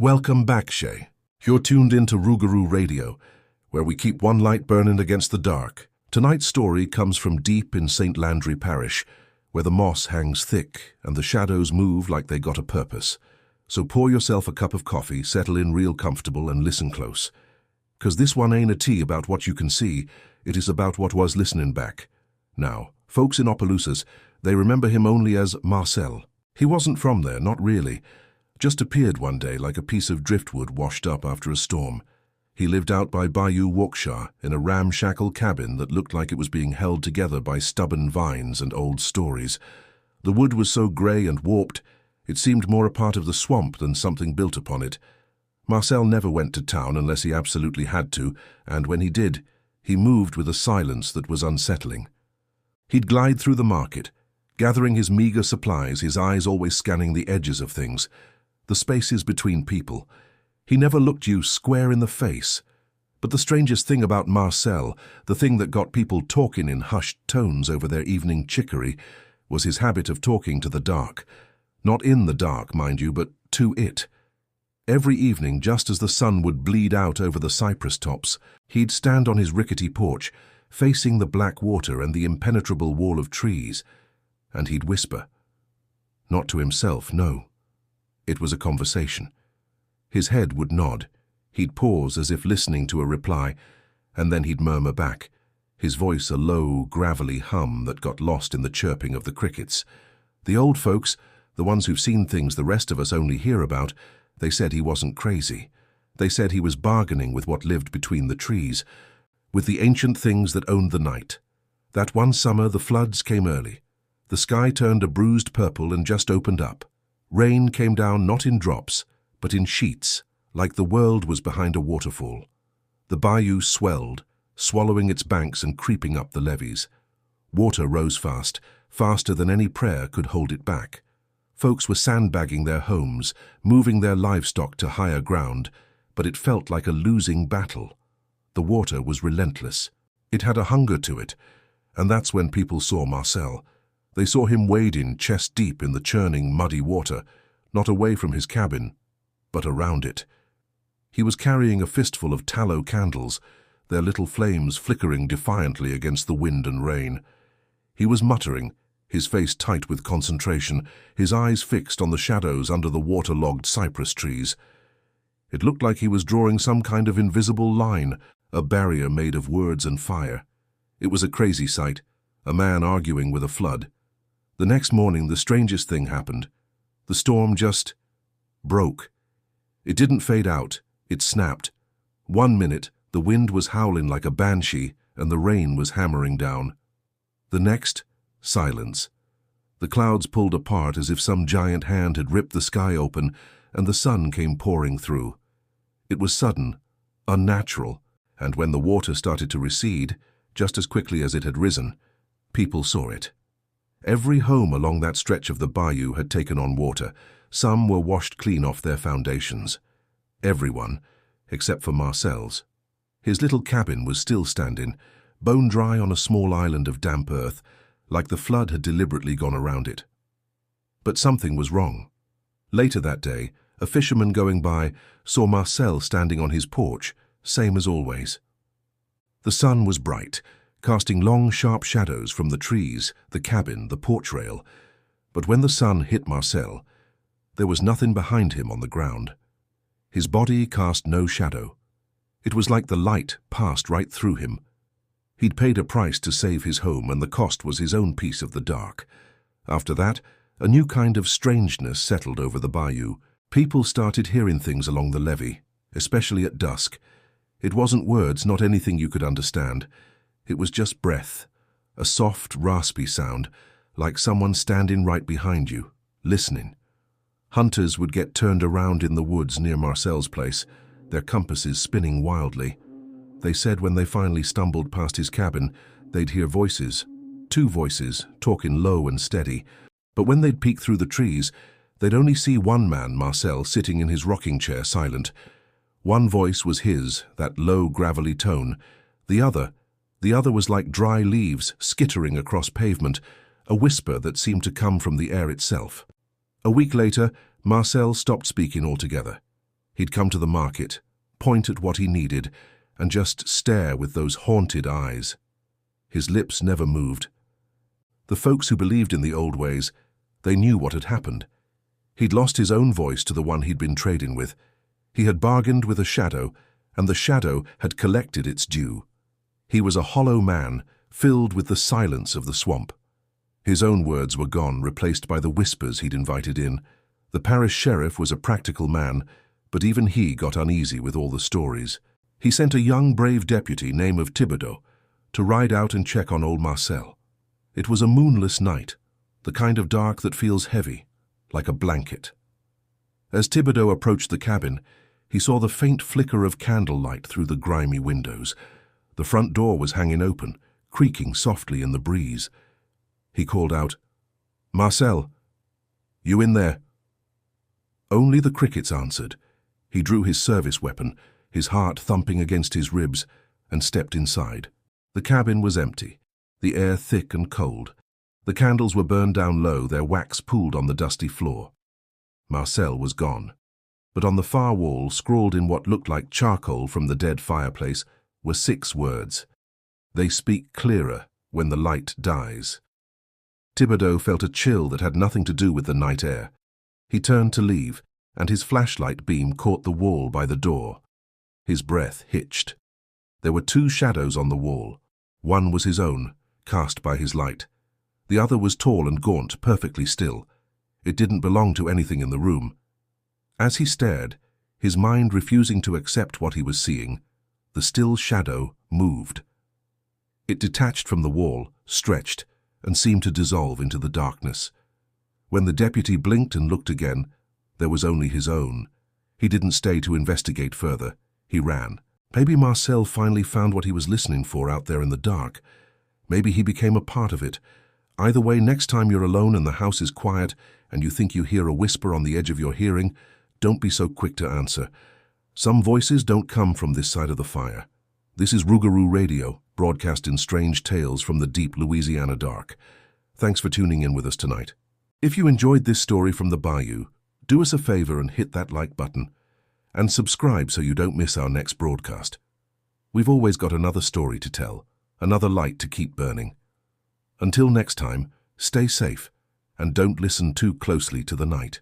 Welcome back, Shay. You're tuned into Rougarou Radio, where we keep one light burning against the dark. Tonight's story comes from deep in St. Landry Parish, where the moss hangs thick and the shadows move like they got a purpose. So pour yourself a cup of coffee, settle in real comfortable and listen close. 'Cause this one ain't a tea about what you can see, it is about what was listening back. Now, folks in Opelousas, they remember him only as Marcel. He wasn't from there, not really. Just appeared one day like a piece of driftwood washed up after a storm. He lived out by Bayou in a ramshackle cabin that looked like it was being held together by stubborn vines and old stories. The wood was so grey and warped, it seemed more a part of the swamp than something built upon it. Marcel never went to town unless he absolutely had to, and when he did, he moved with a silence that was unsettling. He'd glide through the market, gathering his meager supplies, his eyes always scanning the edges of things, the spaces between people. He never looked you square in the face. But the strangest thing about Marcel, the thing that got people talking in hushed tones over their evening chicory, was his habit of talking to the dark. Not in the dark, mind you, but to it. Every evening, just as the sun would bleed out over the cypress tops, he'd stand on his rickety porch, facing the black water and the impenetrable wall of trees, and he'd whisper. Not to himself, no. It was a conversation. His head would nod. He'd pause as if listening to a reply, and then he'd murmur back, his voice a low, gravelly hum that got lost in the chirping of the crickets. The old folks, the ones who've seen things the rest of us only hear about, they said he wasn't crazy. They said he was bargaining with what lived between the trees, with the ancient things that owned the night. That one summer the floods came early. The sky turned a bruised purple and just opened up. Rain came down not in drops, but in sheets, like the world was behind a waterfall. The bayou swelled, swallowing its banks and creeping up the levees. Water rose fast, faster than any prayer could hold it back. Folks were sandbagging their homes, moving their livestock to higher ground, but it felt like a losing battle. The water was relentless. It had a hunger to it, and that's when people saw Marcel. They saw him wade in chest deep in the churning, muddy water, not away from his cabin, but around it. He was carrying a fistful of tallow candles, their little flames flickering defiantly against the wind and rain. He was muttering, his face tight with concentration, his eyes fixed on the shadows under the waterlogged cypress trees. It looked like he was drawing some kind of invisible line, a barrier made of words and fire. It was a crazy sight, a man arguing with a flood. The next morning, the strangest thing happened. The storm just broke. It didn't fade out, it snapped. 1 minute, the wind was howling like a banshee and the rain was hammering down. The next, silence. The clouds pulled apart as if some giant hand had ripped the sky open and the sun came pouring through. It was sudden, unnatural, and when the water started to recede, just as quickly as it had risen, people saw it. Every home along that stretch of the bayou had taken on water. Some were washed clean off their foundations. Everyone, except for Marcel's. His little cabin was still standing, bone dry on a small island of damp earth, like the flood had deliberately gone around it. But something was wrong. Later that day, a fisherman going by saw Marcel standing on his porch, same as always. The sun was bright, casting long, sharp shadows from the trees, the cabin, the porch rail. But when the sun hit Marcel, there was nothing behind him on the ground. His body cast no shadow. It was like the light passed right through him. He'd paid a price to save his home, and the cost was his own piece of the dark. After that, a new kind of strangeness settled over the bayou. People started hearing things along the levee, especially at dusk. It wasn't words, not anything you could understand. It was just breath, a soft, raspy sound, like someone standing right behind you, listening. Hunters would get turned around in the woods near Marcel's place, their compasses spinning wildly. They said when they finally stumbled past his cabin, they'd hear voices, 2 voices, talking low and steady. But when they'd peek through the trees, they'd only see one man, Marcel, sitting in his rocking chair, silent. One voice was his, that low, gravelly tone. The other was like dry leaves skittering across pavement, a whisper that seemed to come from the air itself. A week later, Marcel stopped speaking altogether. He'd come to the market, point at what he needed, and just stare with those haunted eyes. His lips never moved. The folks who believed in the old ways, they knew what had happened. He'd lost his own voice to the one he'd been trading with. He had bargained with a shadow, and the shadow had collected its due. He was a hollow man, filled with the silence of the swamp. His own words were gone, replaced by the whispers he'd invited in. The parish sheriff was a practical man, but even he got uneasy with all the stories. He sent a young, brave deputy named Thibodeau to ride out and check on old Marcel. It was a moonless night, the kind of dark that feels heavy, like a blanket. As Thibodeau approached the cabin, he saw the faint flicker of candlelight through the grimy windows. The front door was hanging open, creaking softly in the breeze. He called out, "Marcel, you in there?" Only the crickets answered. He drew his service weapon, his heart thumping against his ribs, and stepped inside. The cabin was empty, the air thick and cold. The candles were burned down low, their wax pooled on the dusty floor. Marcel was gone. But on the far wall, scrawled in what looked like charcoal from the dead fireplace, were 6 words. They speak clearer when the light dies. Thibodeau felt a chill that had nothing to do with the night air. He turned to leave, and his flashlight beam caught the wall by the door. His breath hitched. There were 2 shadows on the wall. One was his own, cast by his light. The other was tall and gaunt, perfectly still. It didn't belong to anything in the room. As he stared, his mind refusing to accept what he was seeing, the still shadow moved. It detached from the wall, stretched, and seemed to dissolve into the darkness. When the deputy blinked and looked again, there was only his own. He didn't stay to investigate further. He ran. Maybe Marcel finally found what he was listening for out there in the dark. Maybe he became a part of it. Either way, next time you're alone and the house is quiet and you think you hear a whisper on the edge of your hearing, don't be so quick to answer. Some voices don't come from this side of the fire. This is Rougarou Radio, broadcasting strange tales from the deep Louisiana dark. Thanks for tuning in with us tonight. If you enjoyed this story from the Bayou, do us a favor and hit that like button. And subscribe so you don't miss our next broadcast. We've always got another story to tell, another light to keep burning. Until next time, stay safe and don't listen too closely to the night.